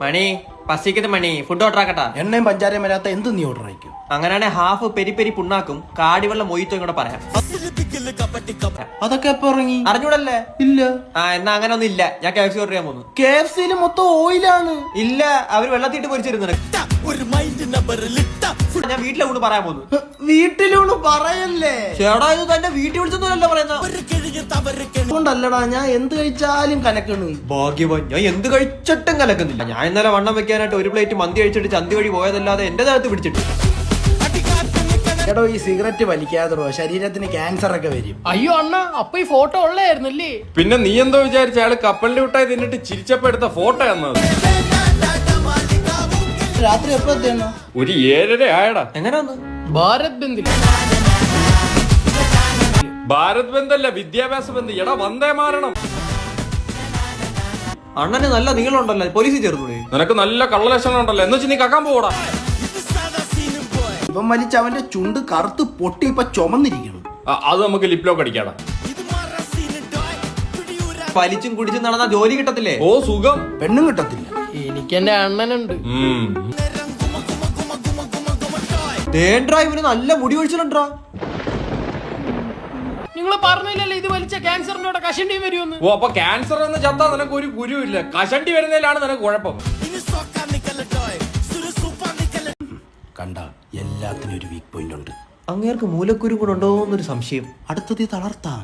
മണി പസിക്കുന്ന മണി food order ആക്കട്ടാ. എണ്ണയും പഞ്ചാരയും വരാത്ത എന്ത് നീ ഓർഡർ അയക്കും? അങ്ങനെയാണെ ഹാഫ് പെരി പെരി പുണ്ണാക്കും കാടിവെള്ളം മൊയ്ത്തും കൂടെ പറയാം. അതൊക്കെ എപ്പോ ഇറങ്ങി? അറിഞ്ഞൂടല്ലേ? ഇല്ല. എന്നാ അങ്ങനെ ഒന്നും ഇല്ല. ഞാൻ KFC ഓർഡർ ചെയ്യാൻ പോകുന്നു. KFC മൊത്തം ഓയിലാണ്. ഇല്ല, അവര് വെള്ളത്തിട്ട് പൊരിച്ചിരുന്നു. ഞാൻ വീട്ടിലെ കൊണ്ട് പറയാൻ പോകുന്നു. വീട്ടിലൂണ് പറയല്ലേ? ചേടാ ഇത് തന്റെ വീട്ടിൽ വിളിച്ചൊന്നുമല്ലോ പറയുന്ന. അതുകൊണ്ടല്ലടാ ഞാൻ എന്ത് കഴിച്ചാലും കലക്കണ്. ഭാഗ്യവാൻ, ഞാൻ എന്ത് കഴിച്ചിട്ടും കലക്കുന്നില്ല. ഞാൻ ഇന്നലെ വണ്ണം വെക്കാനായിട്ട് ഒരു പ്ലേറ്റ് മന്തി കഴിച്ചിട്ട് ചന്തി വഴി പോയതല്ലാതെ എന്റെ ദേഹത്ത് പിടിച്ചിട്ട്. എടോ ഈ സിഗരറ്റ് വലിക്കാതോ ശരീരത്തിന് ക്യാൻസർ ഒക്കെ വരും. അയ്യോ അണ്ണ, അപ്പൊ ഈ ഫോട്ടോ ഉള്ളായിരുന്നല്ലേ? പിന്നെ നീ എന്തോ വിചാരിച്ച അയാള് കപ്പലിന്റെ വിട്ടായി തിന്നിട്ട് ചിരിച്ചപ്പോ എടുത്ത ഫോട്ടോ എന്നത്? രാത്രി എപ്പോ എത്തിയെന്നോ? ഒരു 7:30 ആയടാ. എങ്ങനെ വന്നു? ഭാരത് ബന്ദിൽ. ഭാരത് ബന്ധല്ല, വിദ്യാഭ്യാസ ബന്ധ്. എടാ വന്ദേ മാരണം. അണ്ണന് നല്ല നീളമുണ്ടല്ലോ, പോലീസിൽ ചേർന്നൂടെ? നിനക്ക് നല്ല കള്ളലക്ഷണം ഉണ്ടല്ലോ, എന്ന് വെച്ച് നീ കക്കാൻ പോടാ. ഇപ്പം വലിച്ച അവന്റെ ചുണ്ട് കറുത്ത് പൊട്ടി ഇപ്പൊ ചുമന്നിരിക്കണം. അത് നമുക്ക് ലിപ്ലോക്ക് അടിക്കാടാ. വലിച്ചും കുടിച്ചും നടന്ന ജോലി കിട്ടത്തില്ലേ? ഓ സുഖം. പെണ്ണും കിട്ടത്തില്ല. എനിക്ക് എന്റെ അണ്ണനുണ്ട്. ഇവന് നല്ല മുടി ഒഴിച്ചിട്ടുണ്ടാ. നിങ്ങൾ പറഞ്ഞില്ലല്ലോ ഇത് വലിച്ച ക്യാൻസറിന്റെ കഷണ്ടി വരുമെന്ന്. ഓ അപ്പൊ ക്യാൻസർ എന്ന് ചത്താ നിനക്ക് ഒരു ഗുരു ഇല്ല. കഷണ്ടി വരുന്നതിലാണ് നിനക്ക് കുഴപ്പം. കണ്ട എല്ലാത്തിനും ഒരു വീക്ക് പോയിന്റ് ഉണ്ട്. അങ്ങേർക്ക് മൂലക്കുരു കൂടെ ഉണ്ടോ എന്നൊരു സംശയം. അടുത്തത് തളർത്താം.